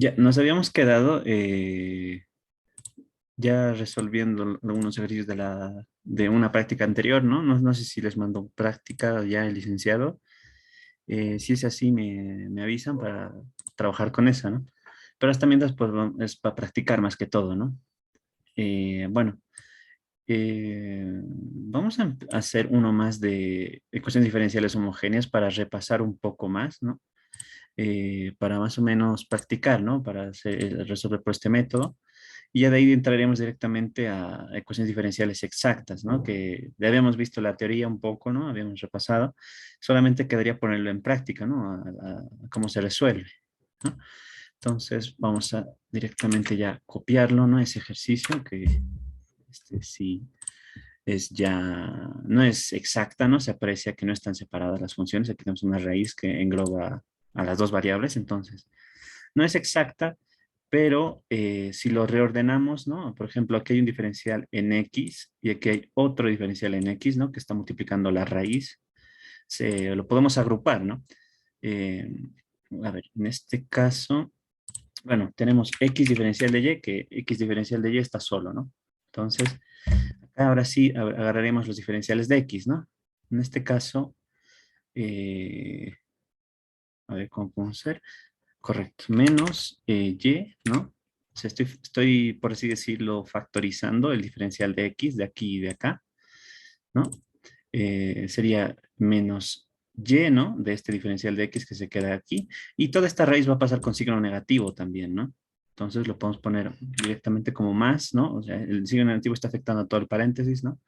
Ya, nos habíamos quedado ya resolviendo algunos ejercicios de una práctica anterior, ¿no? No sé si les mandó práctica ya el licenciado. Si es así, me avisan para trabajar con esa, ¿no? Pero hasta mientras, pues, es para practicar más que todo, ¿no? Bueno, vamos a hacer uno más de ecuaciones diferenciales homogéneas para repasar un poco más, ¿no? Para más o menos practicar, ¿no? Para resolver por este método. Y ya de ahí entraremos directamente a ecuaciones diferenciales exactas, ¿no? Que ya habíamos visto la teoría un poco, ¿no? Habíamos repasado. Solamente quedaría ponerlo en práctica, ¿no? A cómo se resuelve, ¿no? Entonces vamos a directamente ya copiarlo, ¿no? Ese ejercicio que sí es ya, no es exacta, ¿no? Se aprecia que no están separadas las funciones. Aquí tenemos una raíz que engloba a las dos variables, entonces no es exacta, pero si lo reordenamos, ¿no? Por ejemplo, aquí hay un diferencial en X y aquí hay otro diferencial en X, ¿no? Que está multiplicando la raíz. Lo podemos agrupar, ¿no? Eh, a ver, en este caso, bueno, tenemos X diferencial de Y, que X diferencial de Y está solo, ¿no? Entonces, acá ahora sí agarraremos los diferenciales de X, ¿no? En este caso, eh, a ver cómo podemos hacer. Correcto, menos y, ¿no? O sea, estoy, por así decirlo, factorizando el diferencial de x de aquí y de acá, ¿no? Sería menos y, ¿no? De este diferencial de x que se queda aquí. Y toda esta raíz va a pasar con signo negativo también, ¿no? Entonces lo podemos poner directamente como más, ¿no? O sea, el signo negativo está afectando a todo el paréntesis, ¿no?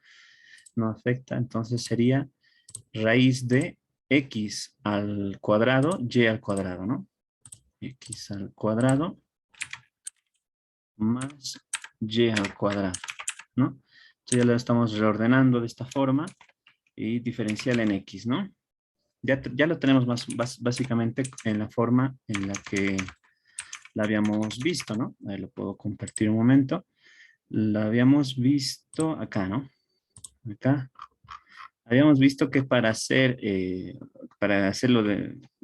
No afecta, entonces sería raíz de x al cuadrado, y al cuadrado, ¿no? X al cuadrado más y al cuadrado, ¿no? Entonces ya lo estamos reordenando de esta forma y diferencial en x, ¿no? Ya lo tenemos básicamente en la forma en la que la habíamos visto, ¿no? Ahí lo puedo compartir un momento. La habíamos visto acá, ¿no? Acá. Habíamos visto que para hacerlo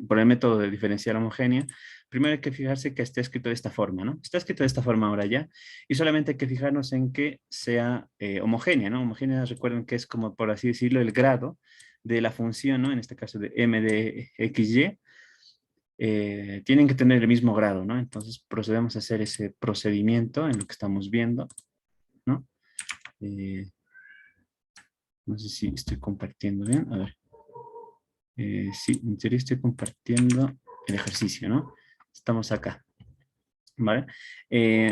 por el método de diferencial homogénea, primero hay que fijarse que esté escrito de esta forma, ¿no? Está escrito de esta forma ahora ya, y solamente hay que fijarnos en que sea homogénea, ¿no? Homogénea, recuerden que es como, por así decirlo, el grado de la función, ¿no? En este caso de m de xy, tienen que tener el mismo grado, ¿no? Entonces procedemos a hacer ese procedimiento en lo que estamos viendo, ¿no? Eh, no sé si estoy compartiendo bien, a ver. Sí, en teoría estoy compartiendo el ejercicio, ¿no? Estamos acá, ¿vale?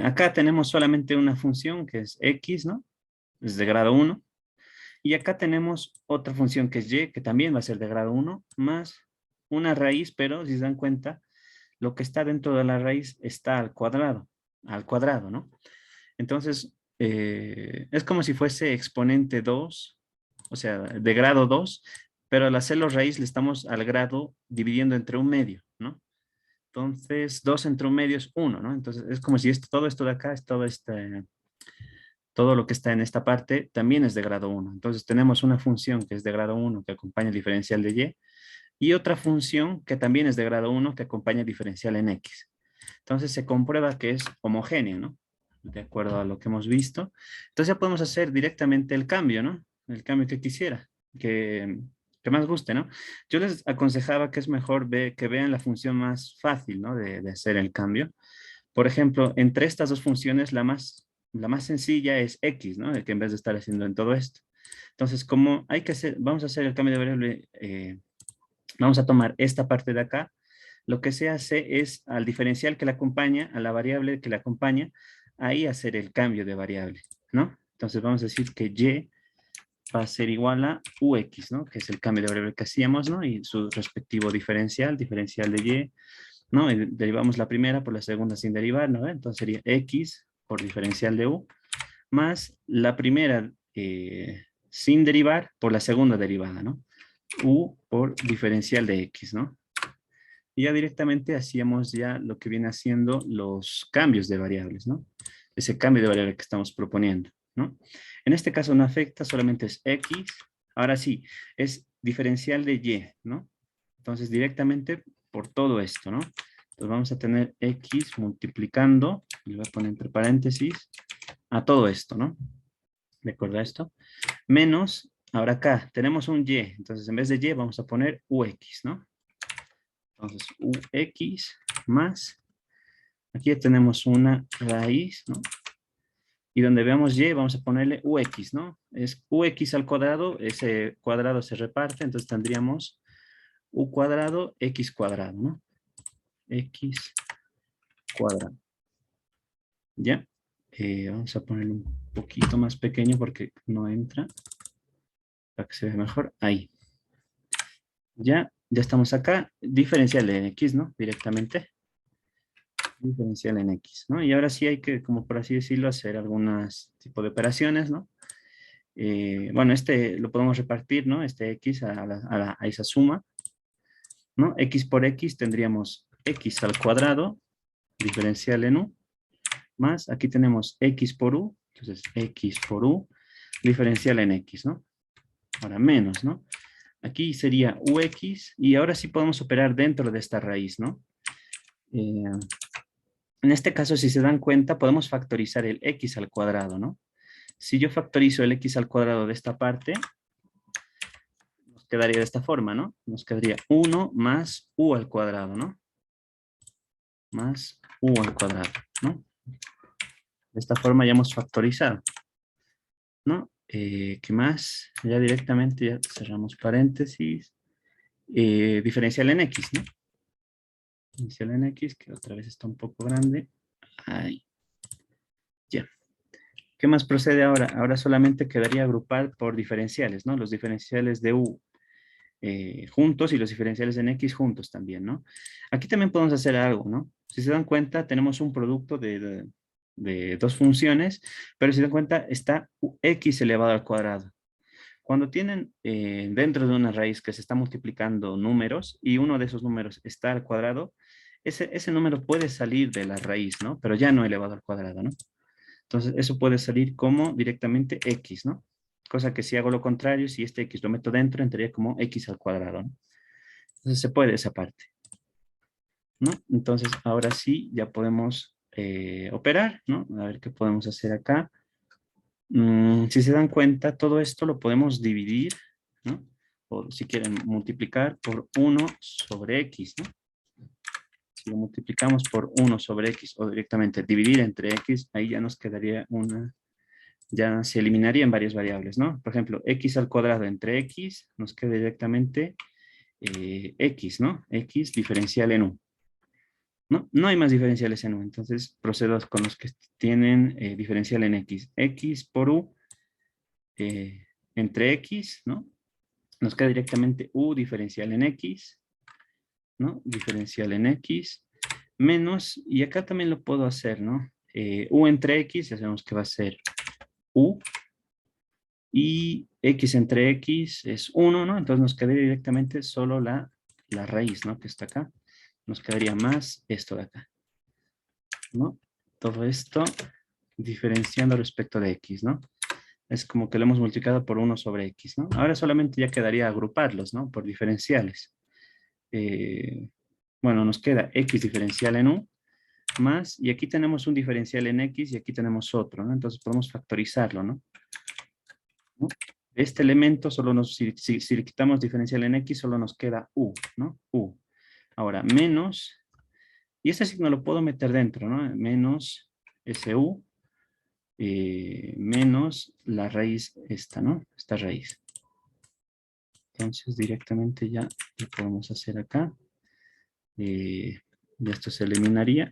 Acá tenemos solamente una función que es x, ¿no? Es de grado uno. Y acá tenemos otra función que es y, que también va a ser de grado uno, más una raíz, pero si se dan cuenta, lo que está dentro de la raíz está al cuadrado, ¿no? Entonces, es como si fuese exponente 2, o sea, de grado 2, pero al hacerlo raíz le estamos al grado dividiendo entre un medio, ¿no? Entonces, 2 entre un medio es uno, ¿no? Entonces, es como si todo esto de acá, todo lo que está en esta parte también es de grado uno. Entonces, tenemos una función que es de grado uno que acompaña el diferencial de y otra función que también es de grado uno que acompaña el diferencial en x. Entonces se comprueba que es homogéneo, ¿no? De acuerdo a lo que hemos visto. Entonces ya podemos hacer directamente el cambio, ¿no? El cambio que quisiera, que, que más guste, ¿no? Yo les aconsejaba que es mejor que vean la función más fácil, ¿no? De hacer el cambio. Por ejemplo, entre estas dos funciones, la más sencilla es x, ¿no? De que en vez de estar haciendo en todo esto. Entonces, como hay que hacer, vamos a hacer el cambio de variable, vamos a tomar esta parte de acá. Lo que se hace es al diferencial que la acompaña, a la variable que la acompaña, ahí hacer el cambio de variable, ¿no? Entonces vamos a decir que y va a ser igual a ux, ¿no? Que es el cambio de variable que hacíamos, ¿no? Y su respectivo diferencial, diferencial de y, ¿no? Y derivamos la primera por la segunda sin derivar, ¿no? Entonces sería x por diferencial de u, más la primera sin derivar por la segunda derivada, ¿no? U por diferencial de x, ¿no? Y ya directamente hacíamos ya lo que viene haciendo los cambios de variables, ¿no? Ese cambio de variable que estamos proponiendo, ¿no? En este caso no afecta, solamente es x. Ahora sí, es diferencial de y, ¿no? Entonces directamente por todo esto, ¿no? Entonces vamos a tener x multiplicando, le voy a poner entre paréntesis, a todo esto, ¿no? ¿De acuerdo a esto? Menos, ahora acá tenemos un y, entonces en vez de y vamos a poner ux, ¿no? Entonces ux más, aquí ya tenemos una raíz, ¿no? Y donde veamos y vamos a ponerle ux, ¿no? Es ux al cuadrado, ese cuadrado se reparte, entonces tendríamos u cuadrado, x cuadrado, ¿no? X cuadrado. ¿Ya? Vamos a ponerlo un poquito más pequeño porque no entra. Para que se vea mejor. Ahí. Ya estamos acá. Diferencial en X, ¿no? Directamente. Diferencial en X, ¿no? Y ahora sí hay que, como por así decirlo, hacer algunas tipo de operaciones, ¿no? Bueno, este lo podemos repartir, ¿no? Este X a esa suma, ¿no? X por X tendríamos X al cuadrado, diferencial en U, más, aquí tenemos X por U, entonces X por U, diferencial en X, ¿no? Ahora menos, ¿no? Aquí sería UX y ahora sí podemos operar dentro de esta raíz, ¿no? En este caso, si se dan cuenta, podemos factorizar el X al cuadrado, ¿no? Si yo factorizo el X al cuadrado de esta parte, nos quedaría de esta forma, ¿no? Nos quedaría 1 más U al cuadrado, ¿no? Más U al cuadrado, ¿no? De esta forma ya hemos factorizado, ¿no? ¿Qué más? Ya directamente ya cerramos paréntesis. Diferencial en X, ¿no? Diferencial en X, que otra vez está un poco grande. Ahí. Ya. ¿Qué más procede ahora? Ahora solamente quedaría agrupar por diferenciales, ¿no? Los diferenciales de U juntos y los diferenciales en X juntos también, ¿no? Aquí también podemos hacer algo, ¿no? Si se dan cuenta, tenemos un producto de dos funciones, pero si se dan cuenta, está X elevado al cuadrado. Cuando tienen dentro de una raíz que se está multiplicando números y uno de esos números está al cuadrado, ese número puede salir de la raíz, ¿no? Pero ya no elevado al cuadrado, ¿no? Entonces, eso puede salir como directamente X, ¿no? Cosa que si hago lo contrario, si este X lo meto dentro, entraría como X al cuadrado, ¿no? Entonces, se puede esa parte, ¿no? Entonces, ahora sí, ya podemos operar, ¿no? A ver qué podemos hacer acá. Si se dan cuenta, todo esto lo podemos dividir, ¿no? O si quieren multiplicar por 1 sobre X, ¿no? Si lo multiplicamos por 1 sobre X o directamente dividir entre X, ahí ya nos quedaría ya se eliminarían varias variables, ¿no? Por ejemplo, X al cuadrado entre X nos queda directamente X, ¿no? X diferencial en U. No hay más diferenciales en U, entonces procedo con los que tienen diferencial en X. X por U entre X, ¿no? Nos queda directamente U diferencial en X, ¿no? Diferencial en X, menos, y acá también lo puedo hacer, ¿no? U entre X, ya sabemos que va a ser U, y X entre X es 1, ¿no? Entonces nos quedaría directamente solo la raíz, ¿no? Que está acá. Nos quedaría más esto de acá, ¿no? Todo esto diferenciando respecto de X, ¿no? Es como que lo hemos multiplicado por 1 sobre X, ¿no? Ahora solamente ya quedaría agruparlos, ¿no? Por diferenciales. Bueno, nos queda X diferencial en U más, y aquí tenemos un diferencial en X y aquí tenemos otro, ¿no? Entonces podemos factorizarlo, ¿no? ¿No? De este elemento, solo si le quitamos diferencial en X, solo nos queda U, ¿no? U. Ahora, menos, y ese signo lo puedo meter dentro, ¿no? Menos SU, menos la raíz esta, ¿no? Esta raíz. Entonces, directamente ya lo podemos hacer acá. Ya esto se eliminaría.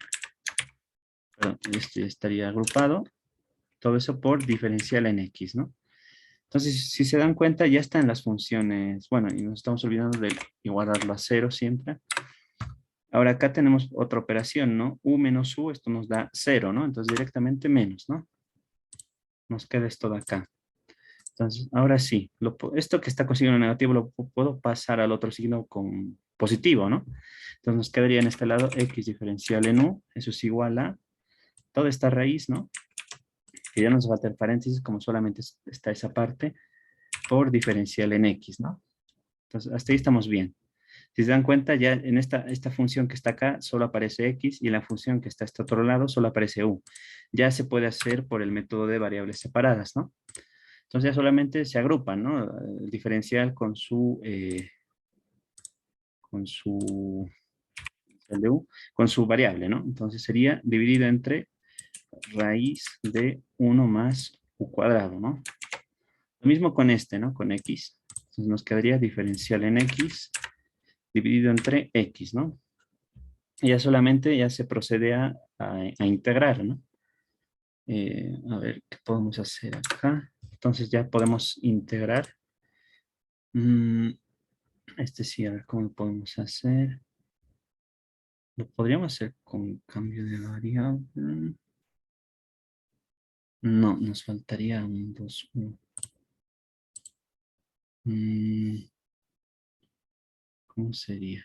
Perdón, este estaría agrupado. Todo eso por diferencial en X, ¿no? Entonces, si se dan cuenta, ya están las funciones. Bueno, y nos estamos olvidando de igualarlo a 0 siempre. Ahora acá tenemos otra operación, ¿no? U menos U, esto nos da 0, ¿no? Entonces directamente menos, ¿no? Nos queda esto de acá. Entonces, ahora sí, esto que está con signo negativo lo puedo pasar al otro signo con positivo, ¿no? Entonces nos quedaría en este lado X diferencial en U, eso es igual a toda esta raíz, ¿no? Que ya nos va a hacer paréntesis, como solamente está esa parte, por diferencial en X, ¿no? Entonces, hasta ahí estamos bien. Si se dan cuenta, ya en esta función que está acá solo aparece x y en la función que está a este otro lado solo aparece u. Ya se puede hacer por el método de variables separadas, ¿no? Entonces ya solamente se agrupan, ¿no? El diferencial con su, el de u, con su variable, ¿no? Entonces sería dividido entre raíz de 1 más u cuadrado, ¿no? Lo mismo con este, ¿no? Con x. Entonces nos quedaría diferencial en x dividido entre x, ¿no? Y ya solamente ya se procede a integrar, ¿no? A ver, ¿qué podemos hacer acá? Entonces ya podemos integrar. Mm, este sí, a ver cómo podemos hacer. Lo podríamos hacer con cambio de variable. No, nos faltaría un 2, 1. ¿Cómo sería?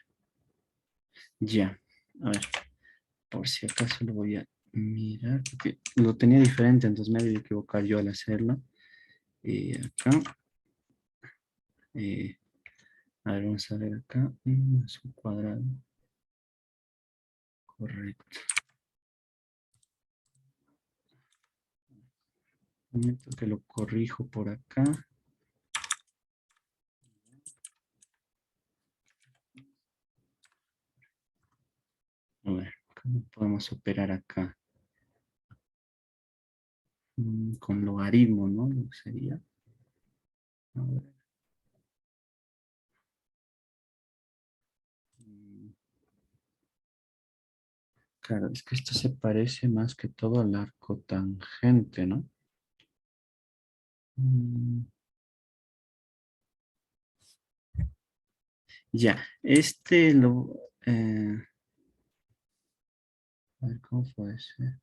Ya, a ver, por si acaso lo voy a mirar, porque lo tenía diferente, entonces me había equivocar yo al hacerlo. Acá, eh, a ver, vamos a ver acá, es un cuadrado, correcto. Un momento que lo corrijo por acá. A ver, ¿cómo podemos operar acá? Con logaritmo, ¿no? Lo que sería. A ver. mm, Claro, es que esto se parece más que todo al arco tangente, ¿no? Mm, Ya, a ver, ¿cómo puede ser?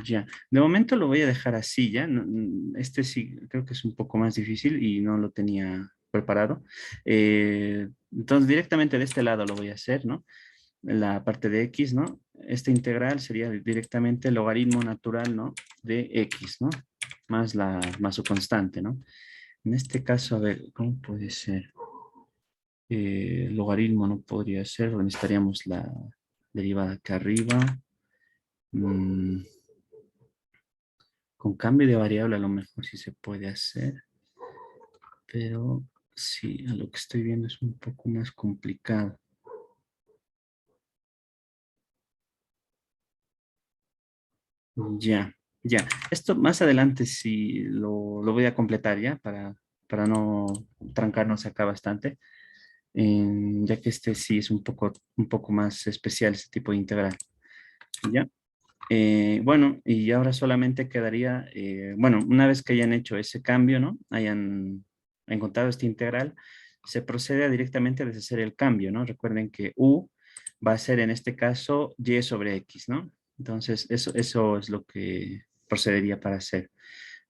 Ya, de momento lo voy a dejar así, ¿ya? Este sí, creo que es un poco más difícil y no lo tenía preparado. Entonces, directamente de este lado lo voy a hacer, ¿no? La parte de x, ¿no? Esta integral sería directamente el logaritmo natural, ¿no? De x, ¿no? Más su constante, ¿no? En este caso, a ver, ¿cómo puede ser? Logaritmo no podría ser, necesitaríamos la derivada acá arriba. Mm, con cambio de variable a lo mejor sí se puede hacer, pero sí, a lo que estoy viendo es un poco más complicado. Ya, ya. Esto más adelante sí lo voy a completar ya para no trancarnos acá bastante, ya que este sí es un poco más especial, este tipo de integral. ¿Ya? Bueno, y ahora solamente quedaría, bueno, una vez que hayan hecho ese cambio, ¿no? Hayan encontrado este integral, se procede a directamente a deshacer el cambio, ¿no? Recuerden que u va a ser en este caso y sobre x, ¿no? Entonces, eso es lo que procedería para hacer,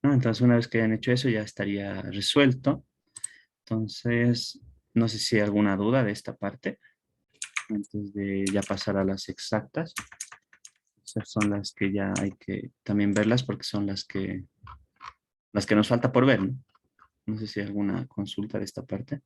¿no? Entonces, una vez que hayan hecho eso, ya estaría resuelto. Entonces, no sé si hay alguna duda de esta parte, antes de ya pasar a las exactas. Esas son las que ya hay que también verlas porque son las que nos falta por ver, ¿no? No sé si hay alguna consulta de esta parte.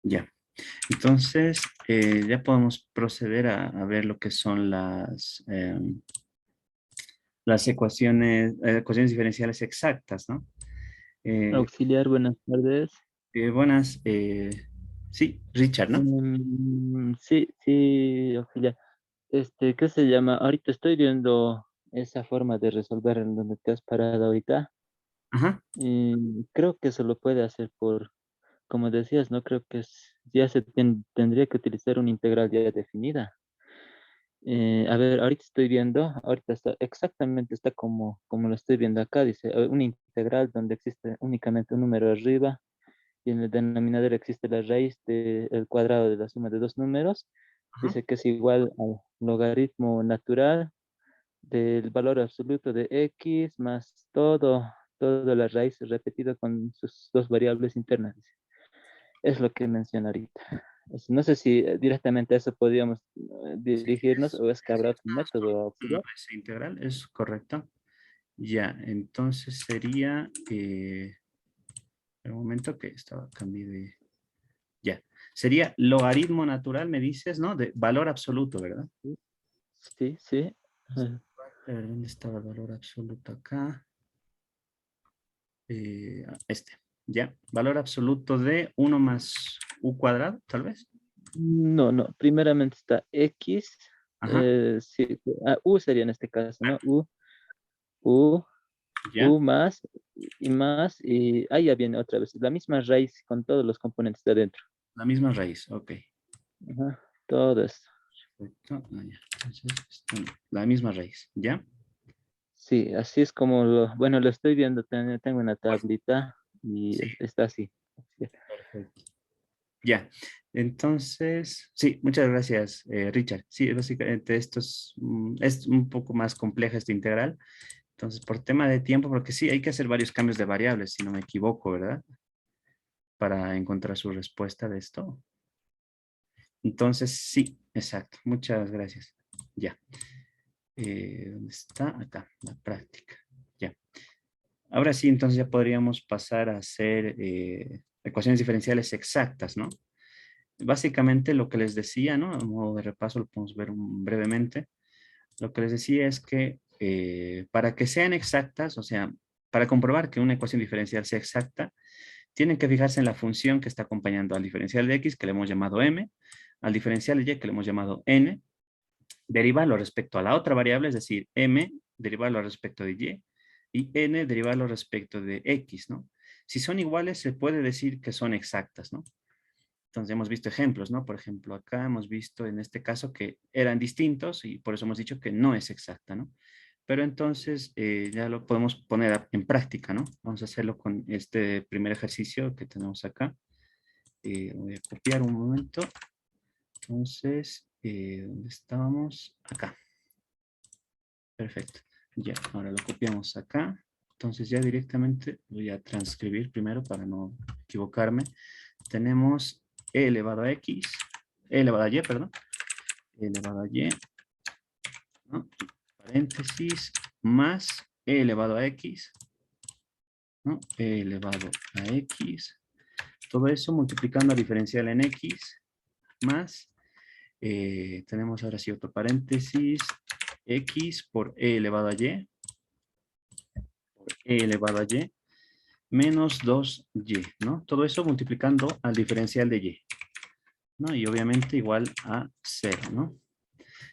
Ya. Entonces, ya podemos proceder a ver lo que son las ecuaciones diferenciales exactas, ¿no? Eh, Auxiliar, buenas tardes. buenas, sí, Richard, ¿no? Sí, sí, auxiliar. ¿Qué se llama? Ahorita estoy viendo esa forma de resolver en donde te has parado ahorita. Ajá, Y creo que se lo puede hacer como decías, no creo que ya tendría que utilizar una integral ya definida. A ver, ahorita estoy viendo, ahorita está exactamente está como lo estoy viendo acá, dice una integral donde existe únicamente un número arriba y en el denominador existe la raíz del cuadrado de la suma de dos números. ajá. Dice que es igual al logaritmo natural del valor absoluto de X más toda la raíz repetida con sus dos variables internas. Es lo que menciona ahorita. No sé si directamente a eso podríamos Sí, dirigirnos o es que habrá otro método una auxiliar. raíz integral, es correcto. Ya, entonces sería, un momento que estaba cambié de, ya, sería logaritmo natural, me dices, ¿no? De valor absoluto, ¿verdad? Sí, sí, sí. Ajá. A ver, ¿dónde estaba el valor absoluto acá? Este, ya, valor absoluto de uno más u cuadrado, tal vez. No, no. Primeramente está X. Ajá, Sí, U sería en este caso, ¿no? U, ya, U más y más. Y ahí ya viene otra vez. La misma raíz con todos los componentes de adentro. la misma raíz, ok. Ajá. Todo esto. Perfecto, ya. Entonces, la misma raíz, ¿ya? Sí, así es como bueno, lo estoy viendo. Tengo una tablita y Sí, está así. perfecto. Ya, entonces, sí, muchas gracias, Richard. Sí, básicamente esto es un poco más compleja esta integral. Entonces, por tema de tiempo, porque sí, hay que hacer varios cambios de variables, si no me equivoco, ¿verdad? Para encontrar su respuesta de esto. Entonces, sí, exacto. Muchas gracias. Ya. ¿Dónde está? Acá, la práctica. Ya. Ahora sí, entonces ya podríamos pasar a hacer ecuaciones diferenciales exactas, ¿no? Básicamente lo que les decía, ¿no? A modo de repaso lo podemos ver brevemente. Lo que les decía es que para que sean exactas, o sea, para comprobar que una ecuación diferencial sea exacta, tienen que fijarse en la función que está acompañando al diferencial de x, que le hemos llamado m, al diferencial de y, que le hemos llamado n, derivarlo respecto a la otra variable, es decir, m, derivarlo respecto de y n, derivarlo respecto de x, ¿no? Si son iguales, se puede decir que son exactas, ¿no? Entonces hemos visto ejemplos, ¿no? Por ejemplo, acá hemos visto en este caso que eran distintos y por eso hemos dicho que no es exacta, ¿no? Pero entonces ya lo podemos poner en práctica, ¿no? Vamos a hacerlo con este primer ejercicio que tenemos acá. Voy a copiar un momento. Entonces, ¿dónde estábamos? Acá. Perfecto. Ya, ahora lo copiamos acá. Entonces ya directamente voy a transcribir primero para no equivocarme. Tenemos e elevado a x, e elevado a y, perdón, e elevado a y, ¿no? Paréntesis, más e elevado a x, ¿no? E elevado a x. Todo eso multiplicando a diferencial en x, más, tenemos ahora sí otro paréntesis, x por e elevado a y, por e elevado a y, menos 2y, ¿no? Todo eso multiplicando al diferencial de y, ¿no? Y obviamente igual a 0, ¿no?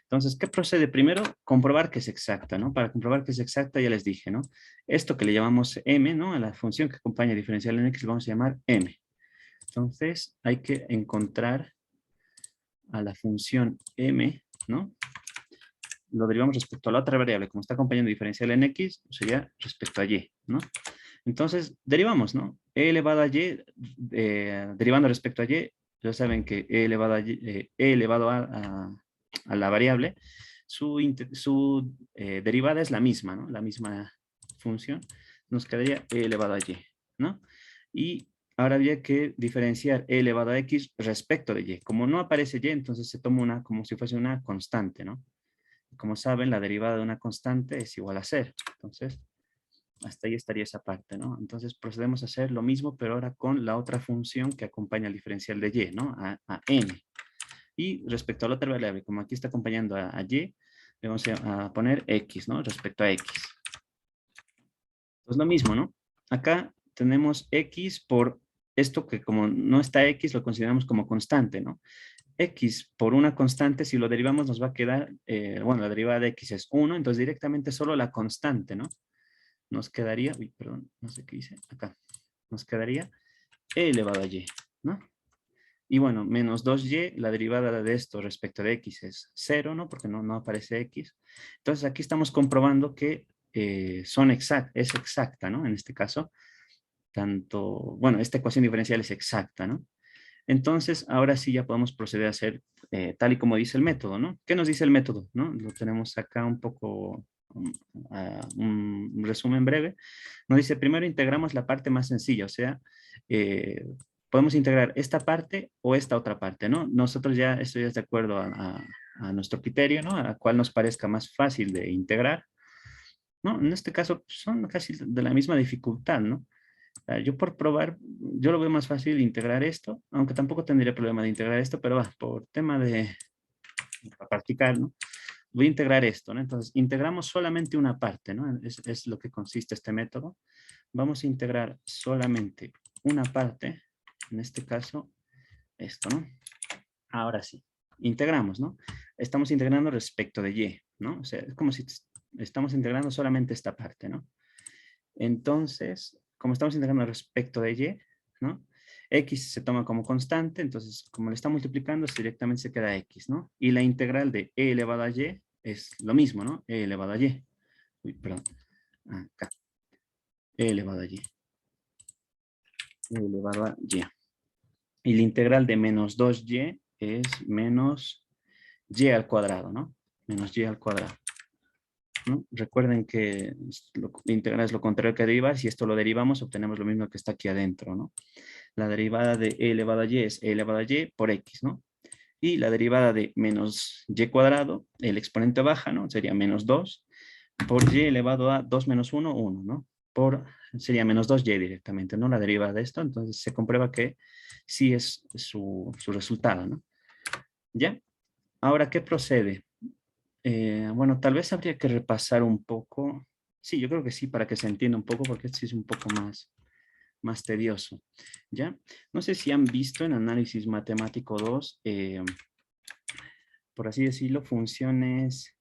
Entonces, ¿qué procede? Primero, comprobar que es exacta, ¿no? Para comprobar que es exacta, ya les dije, ¿no? Esto que le llamamos m, ¿no? A la función que acompaña el diferencial en x, le vamos a llamar m. Entonces, hay que encontrar a la función m, ¿no? Lo derivamos respecto a la otra variable, como está acompañando el diferencial en x, sería respecto a y, ¿no? Entonces, derivamos, ¿no? E elevado a y, derivando respecto a y, ya saben que e elevado a, e elevado a la variable, su derivada es la misma, ¿no? La misma función. Nos quedaría e elevado a y, ¿no? Y ahora habría que diferenciar e elevado a x respecto de y. Como no aparece y, entonces se toma una como si fuese una constante, ¿no? Como saben, la derivada de una constante es igual a 0. Entonces, hasta ahí estaría esa parte, ¿no? Entonces procedemos a hacer lo mismo, pero ahora con la otra función que acompaña al diferencial de y, ¿no? A n. Y respecto a la otra variable, como aquí está acompañando a y, le vamos a poner x, ¿no? Respecto a x. Pues lo mismo, ¿no? Acá tenemos x por esto que como no está x, lo consideramos como constante, ¿no? X por una constante, si lo derivamos nos va a quedar, bueno, la derivada de x es 1, entonces directamente solo la constante, ¿no? Nos quedaría, uy, perdón, no sé qué hice, acá, nos quedaría e elevado a y, ¿no? Y bueno, menos 2y, la derivada de esto respecto de x es 0, ¿no? Porque no aparece x. Entonces aquí estamos comprobando que es exacta, ¿no? En este caso, tanto, bueno, esta ecuación diferencial es exacta, ¿no? Entonces, ahora sí ya podemos proceder a hacer tal y como dice el método, ¿no? ¿Qué nos dice el método, no? Lo tenemos acá un poco un resumen breve. Nos dice, primero integramos la parte más sencilla, o sea, podemos integrar esta parte o esta otra parte, ¿no? Nosotros ya, esto ya es de acuerdo a nuestro criterio, ¿no? A cuál nos parezca más fácil de integrar, ¿no? En este caso son casi de la misma dificultad, ¿no? Yo por probar, yo lo veo más fácil integrar esto, aunque tampoco tendría problema de integrar esto, pero va, por tema de para practicar, ¿no? Voy a integrar esto, ¿no? Entonces, integramos solamente una parte, ¿no? Es lo que consiste este método. Vamos a integrar solamente una parte, en este caso, esto, ¿no? Ahora sí, integramos, ¿no? Estamos integrando respecto de y, ¿no? O sea, es como si estamos integrando solamente esta parte, ¿no? Entonces, como estamos integrando respecto de y, ¿no? X se toma como constante, entonces como le está multiplicando, directamente se queda X, ¿no? Y la integral de e elevado a y es lo mismo, ¿no? E elevado a y. Uy, perdón. Acá. E elevado a y. E elevado a y. Y la integral de menos 2y es menos y al cuadrado, ¿no? Menos y al cuadrado. ¿No? Recuerden que integrar es lo contrario que derivar. Si esto lo derivamos, obtenemos lo mismo que está aquí adentro, ¿no? La derivada de e elevado a y es e elevado a y por x, ¿no? Y la derivada de menos y cuadrado, el exponente baja, ¿no? Sería menos 2 por y elevado a 2 menos 1, 1, ¿no? Sería menos 2y directamente, ¿no? La derivada de esto, entonces se comprueba que sí es su resultado, ¿no? ¿Ya? Ahora, ¿qué procede? Bueno, tal vez habría que repasar un poco. Sí, yo creo que sí, para que se entienda un poco, porque este sí es un poco más tedioso. ¿Ya? No sé si han visto en Análisis Matemático 2, por así decirlo, funciones,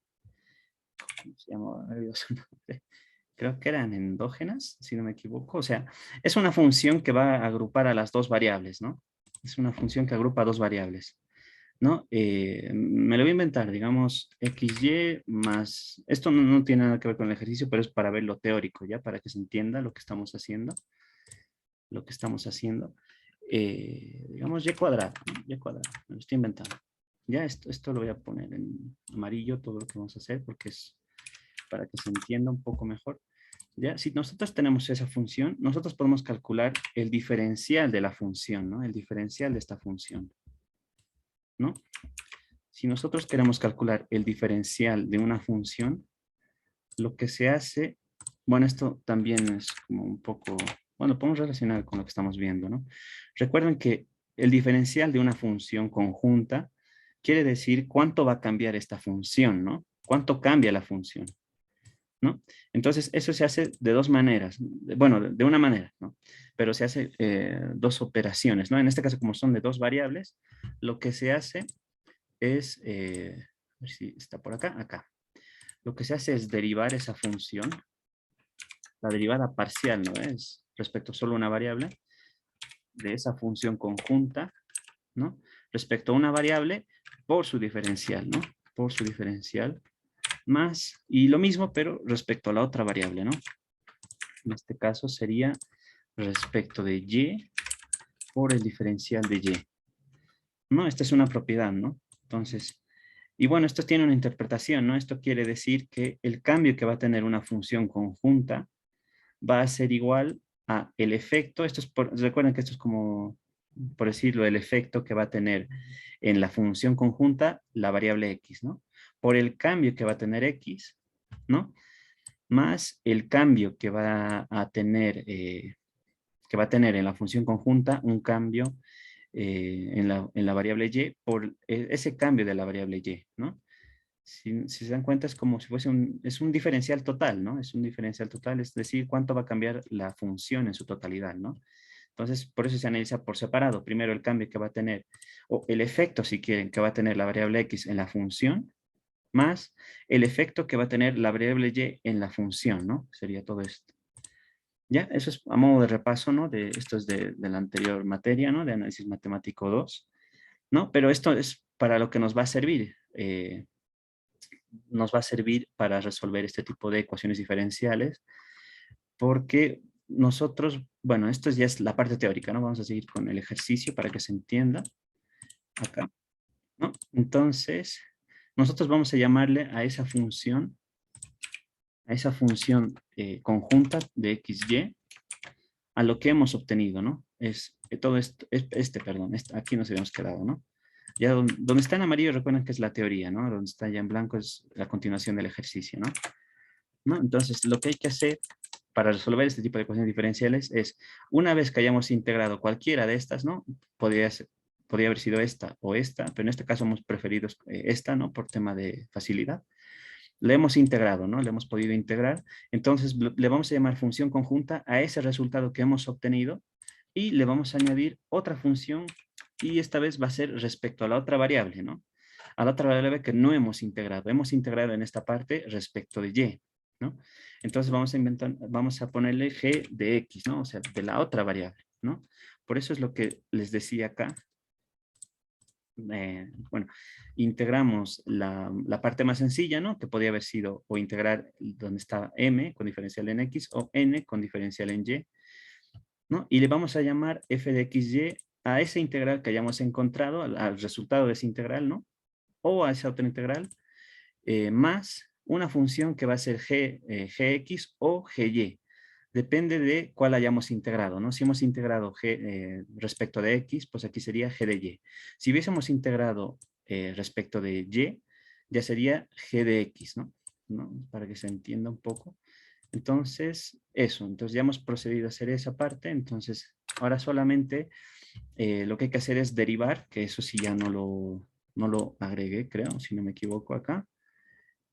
¿cómo se llama? Ay, Dios, no sé. Creo que eran endógenas, si no me equivoco. O sea, es una función que va a agrupar a las dos variables, ¿no? Es una función que agrupa a dos variables. ¿No? Me lo voy a inventar, digamos, XY más, esto no tiene nada que ver con el ejercicio, pero es para ver lo teórico, ¿ya? Para que se entienda lo que estamos haciendo, lo que estamos haciendo. Digamos, Y cuadrado, ¿no? Y cuadrado, me lo estoy inventando. Ya, esto lo voy a poner en amarillo, todo lo que vamos a hacer, porque es para que se entienda un poco mejor. Ya, si nosotros tenemos esa función, nosotros podemos calcular el diferencial de la función, ¿no? El diferencial de esta función, ¿no? Si nosotros queremos calcular el diferencial de una función, lo que se hace, bueno, esto también es como un poco, bueno, podemos relacionar con lo que estamos viendo, ¿no? Recuerden que el diferencial de una función conjunta quiere decir cuánto va a cambiar esta función, ¿no? ¿Cuánto cambia la función? ¿No? Entonces, eso se hace de dos maneras, bueno, de una manera, ¿no? Pero se hace dos operaciones, ¿no? En este caso, como son de dos variables, lo que se hace es, a ver si está por acá, acá. Lo que se hace es derivar esa función, la derivada parcial, ¿no? Es respecto solo a una variable, de esa función conjunta, ¿no? Respecto a una variable por su diferencial, ¿no? Por su diferencial, más, y lo mismo, pero respecto a la otra variable, ¿no? En este caso sería respecto de y por el diferencial de y. ¿No? Esta es una propiedad, ¿no? Entonces, y bueno, esto tiene una interpretación, ¿no? Esto quiere decir que el cambio que va a tener una función conjunta va a ser igual a el efecto, recuerden que esto es como, por decirlo, el efecto que va a tener en la función conjunta la variable x, ¿no? Por el cambio que va a tener x, ¿no? Más el cambio que va a tener en la función conjunta un cambio en la variable y por ese cambio de la variable y, ¿no? Si se dan cuenta es como si fuese es un diferencial total, ¿no? Es un diferencial total, es decir, cuánto va a cambiar la función en su totalidad, ¿no? Entonces, por eso se analiza por separado. Primero el cambio que va a tener, o el efecto, si quieren, que va a tener la variable x en la función, más el efecto que va a tener la variable y en la función, ¿no? Sería todo esto. Ya, eso es a modo de repaso, ¿no? Esto es de la anterior materia, ¿no? De análisis matemático 2, ¿no? Pero esto es para lo que nos va a servir. Nos va a servir para resolver este tipo de ecuaciones diferenciales, porque nosotros, bueno, esto ya es la parte teórica, ¿no? Vamos a seguir con el ejercicio para que se entienda acá, ¿no? Entonces, nosotros vamos a llamarle a esa función a esa función conjunta de XY a lo que hemos obtenido, ¿no? Es todo esto, perdón, aquí nos habíamos quedado, ¿no? Ya donde está en amarillo recuerden que es la teoría, ¿no? Donde está ya en blanco es la continuación del ejercicio, ¿no? Entonces, lo que hay que hacer para resolver este tipo de ecuaciones diferenciales es, una vez que hayamos integrado cualquiera de estas, ¿no? Podría haber sido esta o esta, pero en este caso hemos preferido esta, ¿no? Por tema de facilidad. Le hemos integrado, ¿no? Le hemos podido integrar. Entonces, le vamos a llamar función conjunta a ese resultado que hemos obtenido y le vamos a añadir otra función y esta vez va a ser respecto a la otra variable, ¿no? A la otra variable que no hemos integrado. Hemos integrado en esta parte respecto de y, ¿no? Entonces vamos a ponerle g de x, ¿no? O sea, de la otra variable, ¿no? Por eso es lo que les decía acá. Bueno, integramos la parte más sencilla, ¿no? Que podría haber sido o integrar donde está m con diferencial en x o n con diferencial en y, ¿no? Y le vamos a llamar f de xy a esa integral que hayamos encontrado, al resultado de esa integral, ¿no? O a esa otra integral, más una función que va a ser gx o gy. Depende de cuál hayamos integrado, ¿no? Si hemos integrado respecto de x, pues aquí sería g de y. Si hubiésemos integrado respecto de y, ya sería g de x, ¿no? Para que se entienda un poco. Entonces, eso. Entonces ya hemos procedido a hacer esa parte. Entonces, ahora solamente lo que hay que hacer es derivar, que eso sí ya no lo agregué, creo, si no me equivoco acá.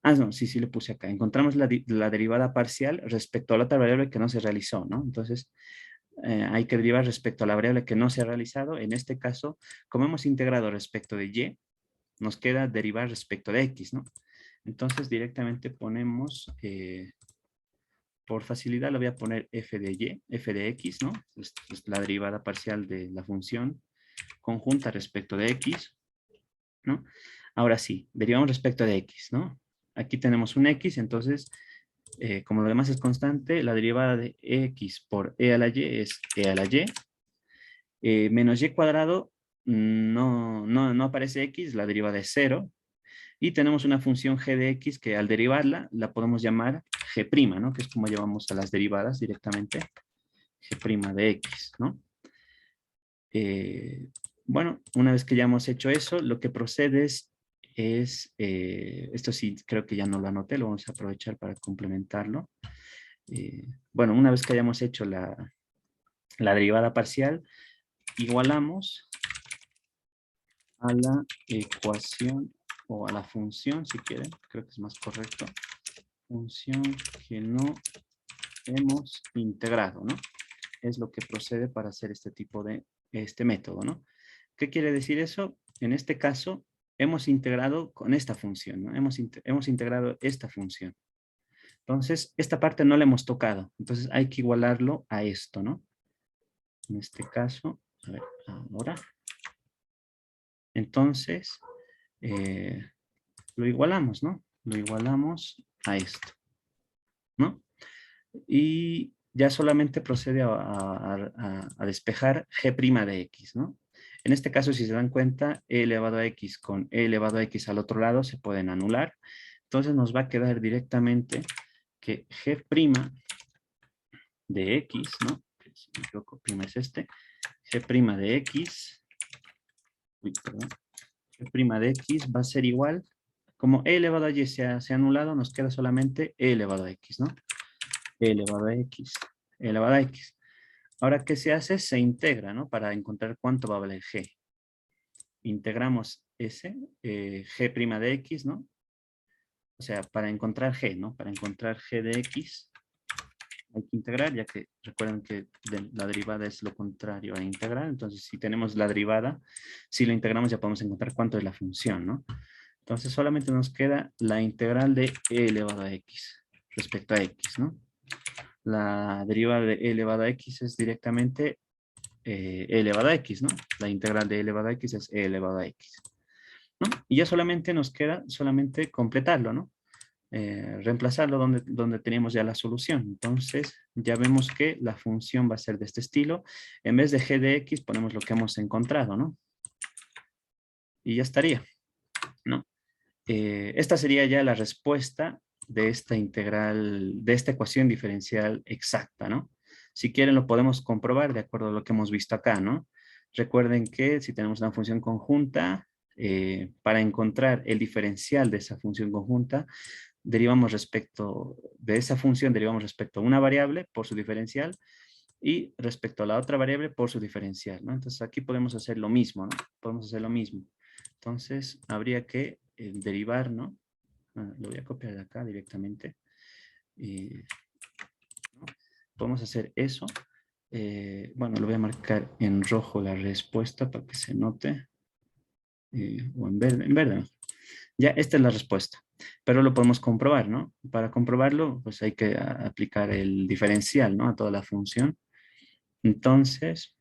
Ah, no, sí le puse acá. Encontramos la derivada parcial respecto a la otra variable que no se realizó, ¿no? Entonces, hay que derivar respecto a la variable que no se ha realizado. En este caso, como hemos integrado respecto de y, nos queda derivar respecto de x, ¿no? Entonces, directamente ponemos, por facilidad, le voy a poner f de y, f de x, ¿no? Es la derivada parcial de la función conjunta respecto de x, ¿no? Ahora sí, derivamos respecto de x, ¿no? Aquí tenemos un x, entonces, como lo demás es constante, la derivada de x por e a la y es e a la y. Menos y cuadrado, no aparece x, la derivada es 0. Y tenemos una función g de x que al derivarla la podemos llamar g', ¿no? Que es como llevamos a las derivadas directamente, g' de x, ¿no? Bueno, una vez que ya hemos hecho eso, lo que procede es esto sí creo que ya no lo anoté, lo vamos a aprovechar para complementarlo. Bueno, una vez que hayamos hecho la derivada parcial, igualamos a la ecuación o a la función, si quieren, creo que es más correcto, función que no hemos integrado, ¿no? Es lo que procede para hacer este tipo de método, ¿no? ¿Qué quiere decir eso? En este caso, hemos integrado con esta función, ¿no? Hemos integrado esta función. Entonces, esta parte no la hemos tocado. Entonces, hay que igualarlo a esto, ¿no? En este caso, a ver, ahora. Entonces, lo igualamos, ¿no? Lo igualamos a esto, ¿no? Y ya solamente procede a despejar g' de x, ¿no? En este caso, si se dan cuenta, e elevado a x con e elevado a x al otro lado se pueden anular. Entonces nos va a quedar directamente que g' de x, ¿no? Si me equivoco, prima es este. G' de x, perdón, g' de x va a ser igual, como e elevado a y se ha anulado, nos queda solamente e elevado a x, ¿no? E elevado a x, e elevado a x. Ahora, ¿qué se hace? Se integra, ¿no? Para encontrar cuánto va a valer g. Integramos ese, g' de x, ¿no? O sea, para encontrar g, ¿no? Para encontrar g de x hay que integrar, ya que recuerden que la derivada es lo contrario a integrar. Entonces, si tenemos la derivada, si lo integramos ya podemos encontrar cuánto es la función, ¿no? Entonces, solamente nos queda la integral de e elevado a x respecto a x, ¿no? La derivada de e elevado a x es directamente e elevado a x, ¿no? La integral de e elevado a x es e elevado a x, ¿no? Y ya solamente nos queda completarlo, ¿no? Reemplazarlo donde teníamos ya la solución. Entonces, ya vemos que la función va a ser de este estilo. En vez de g de x, ponemos lo que hemos encontrado, ¿no? Y ya estaría, ¿no? Esta sería ya la respuesta de esta integral, de esta ecuación diferencial exacta, ¿no? Si quieren lo podemos comprobar de acuerdo a lo que hemos visto acá, ¿no? Recuerden que si tenemos una función conjunta, para encontrar el diferencial de esa función conjunta, derivamos respecto de esa función, derivamos respecto a una variable por su diferencial y respecto a la otra variable por su diferencial, ¿no? Entonces aquí podemos hacer lo mismo, ¿no? Podemos hacer lo mismo. Entonces habría que derivar, ¿no? Lo voy a copiar de acá directamente. ¿No? Podemos hacer eso. Bueno, lo voy a marcar en rojo la respuesta para que se note. O en verde, ¿no? Ya, esta es la respuesta. Pero lo podemos comprobar, ¿no? Para comprobarlo, pues hay que aplicar el diferencial, ¿no? A toda la función. Entonces,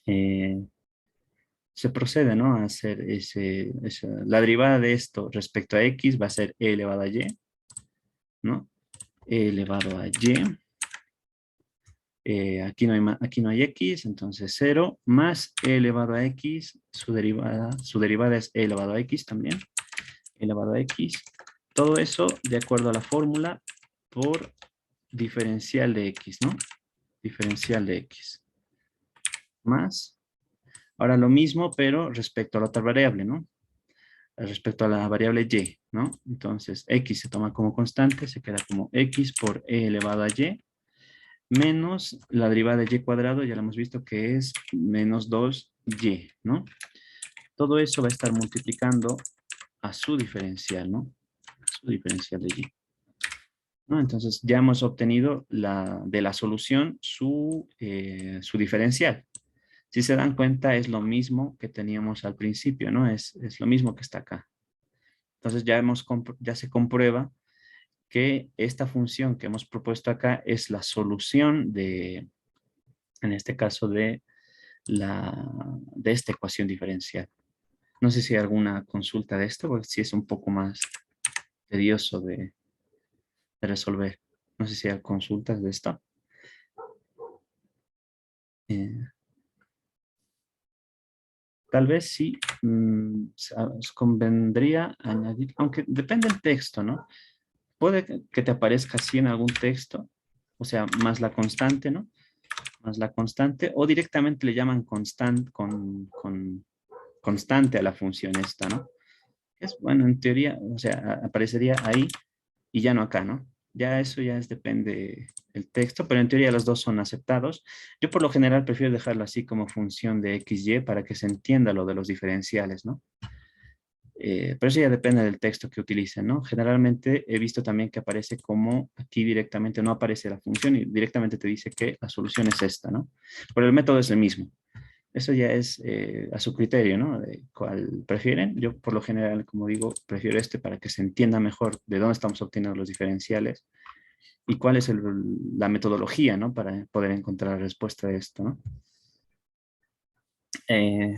eh, se procede, ¿no? A hacer la derivada de esto respecto a x va a ser e elevado a y, ¿no? E elevado a y. Aquí no hay x, entonces 0 más e elevado a x, su derivada es e elevado a x también, e elevado a x. Todo eso de acuerdo a la fórmula por diferencial de x, ¿no? Diferencial de x. Más. Ahora lo mismo, pero respecto a la otra variable, ¿no? Respecto a la variable y, ¿no? Entonces, x se toma como constante, se queda como x por e elevado a y, menos la derivada de y cuadrado, ya lo hemos visto que es menos 2y, ¿no? Todo eso va a estar multiplicando a su diferencial, ¿no? A su diferencial de y. ¿No? Entonces, ya hemos obtenido de la solución su diferencial. Si se dan cuenta, es lo mismo que teníamos al principio, ¿no? Es lo mismo que está acá. Entonces, ya se comprueba que esta función que hemos propuesto acá es la solución en este caso, de esta ecuación diferencial. No sé si hay alguna consulta de esto, porque sí es un poco más tedioso de resolver. No sé si hay consultas de esto. Eh, Tal vez sí os convendría añadir, aunque depende del texto, ¿no? Puede que te aparezca así en algún texto, o sea, más la constante, ¿no? Más la constante, o directamente le llaman constante a la función esta, ¿no? Es, bueno, en teoría, o sea, aparecería ahí y ya no acá, ¿no? Ya eso ya depende del texto, pero en teoría los dos son aceptados. Yo por lo general prefiero dejarlo así como función de XY para que se entienda lo de los diferenciales, ¿no? Pero eso ya depende del texto que utilicen, ¿no? Generalmente he visto también que aparece como aquí directamente no aparece la función y directamente te dice que la solución es esta, ¿no? Pero el método es el mismo. Eso ya es a su criterio, ¿no? De cuál prefieren. Yo, por lo general, como digo, prefiero este para que se entienda mejor de dónde estamos obteniendo los diferenciales y cuál es la metodología, ¿no? Para poder encontrar la respuesta de esto, ¿no? Eh,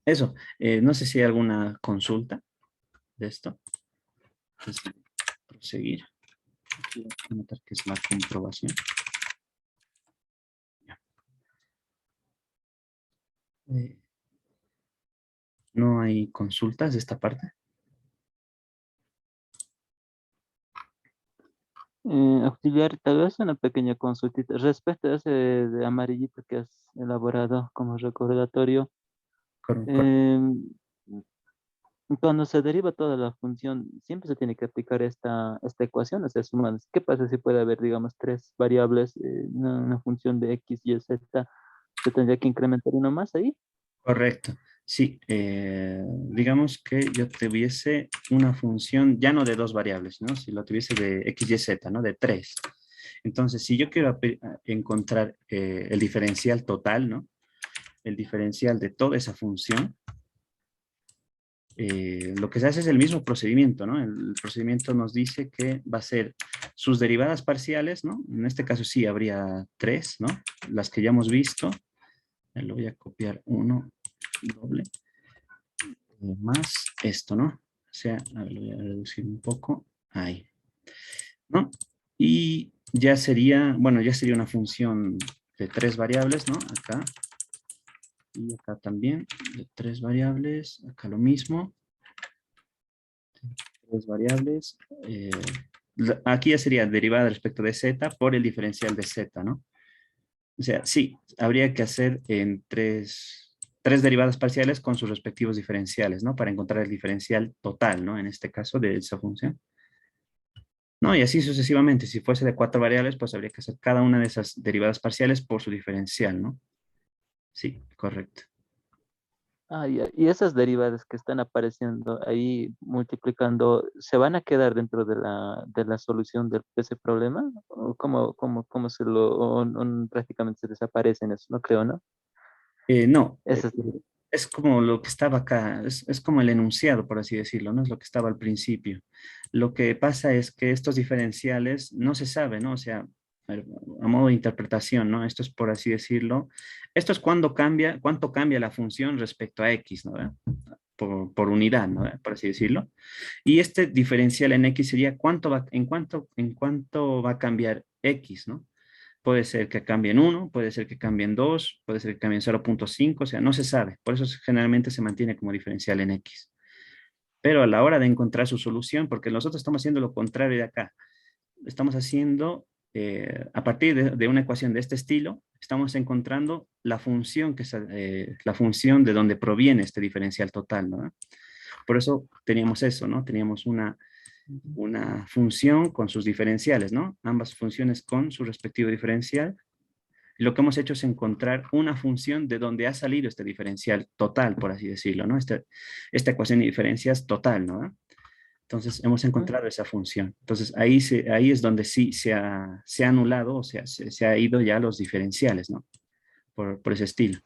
eso, no sé si hay alguna consulta de esto. Entonces, proseguir. Aquí voy a anotar que es la comprobación. Ya. Eh, no hay consultas de esta parte. Auxiliar, tal vez una pequeña consultita respecto a ese de amarillito que has elaborado como recordatorio. Cor- cor- em, Cuando se deriva toda la función, siempre se tiene que aplicar esta ecuación, o sea, sumadas. ¿Qué pasa si puede haber, digamos, tres variables, una función de x, y, z? ¿Se tendría que incrementar uno más ahí? Correcto. Sí, digamos que yo tuviese una función ya no de dos variables, ¿no? Si lo tuviese de x, y, z, ¿no? De tres. Entonces, si yo quiero encontrar el diferencial total, ¿no? El diferencial de toda esa función, lo que se hace es el mismo procedimiento, ¿no? El procedimiento nos dice que va a ser sus derivadas parciales, ¿no? En este caso sí habría tres, ¿no? Las que ya hemos visto. Lo voy a copiar uno doble. Más esto, ¿no? O sea, a ver, lo voy a reducir un poco. Ahí, ¿no? Y ya sería, bueno, ya sería una función de tres variables, ¿no? Acá y acá también, de tres variables. Acá lo mismo. Tres variables. aquí ya sería derivada respecto de z por el diferencial de z, ¿no? O sea, sí, habría que hacer en tres derivadas parciales con sus respectivos diferenciales, ¿no? Para encontrar el diferencial total, ¿no? En este caso de esa función. No, y así sucesivamente. Si fuese de 4 variables, pues habría que hacer cada una de esas derivadas parciales por su diferencial, ¿no? Sí, correcto. Ah, ya. Y esas derivadas que están apareciendo ahí multiplicando, ¿se van a quedar dentro de la solución de ese problema? ¿O cómo se lo, o prácticamente se desaparecen eso? No creo, ¿no? No, Esas, es como lo que estaba acá, es como el enunciado, por así decirlo, ¿no? Es lo que estaba al principio. Lo que pasa es que estos diferenciales no se sabe, ¿no? O sea, a modo de interpretación, ¿no? Esto es por así decirlo. Esto es cuánto cambia la función respecto a x, ¿no? Por unidad, ¿no? Por así decirlo. Y este diferencial en x sería en cuánto va a cambiar x, ¿no? Puede ser que cambien 1, puede ser que cambien 2, puede ser que cambien 0,5, o sea, no se sabe. Por eso generalmente se mantiene como diferencial en x. Pero a la hora de encontrar su solución, porque nosotros estamos haciendo lo contrario de acá, estamos haciendo, a partir de una ecuación de este estilo, estamos encontrando la función, la función de donde proviene este diferencial total, ¿no? Por eso teníamos eso, ¿no? Teníamos una función con sus diferenciales, ¿no? Ambas funciones con su respectivo diferencial. Y lo que hemos hecho es encontrar una función de donde ha salido este diferencial total, por así decirlo, ¿no? Esta ecuación de diferencias total, ¿no? Entonces hemos encontrado esa función. Entonces ahí es donde sí se ha anulado, o sea, se ha ido ya los diferenciales, ¿no? Por ese estilo.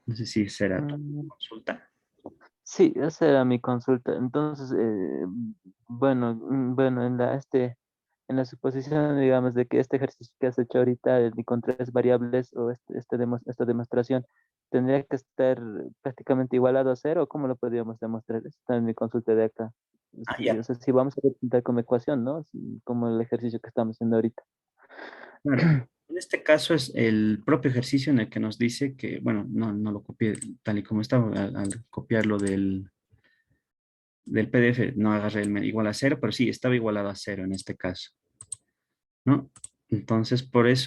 No sé si será tu mm, consulta. sí, esa era mi consulta. Entonces, bueno, bueno, en la suposición, digamos, de que este ejercicio que has hecho ahorita, con 3 variables o esta demostración, tendría que estar prácticamente igualado a cero, ¿cómo lo podríamos demostrar? Esta es mi consulta de acá. Ah, Sí, ya. o sea, si vamos a representar como ecuación, ¿no? Como el ejercicio que estamos haciendo ahorita. Claro. En este caso es el propio ejercicio en el que nos dice que, bueno, no lo copié tal y como estaba al copiarlo del PDF, no agarré el igual a cero, pero sí, estaba igualado a cero en este caso, ¿no? Entonces, por eso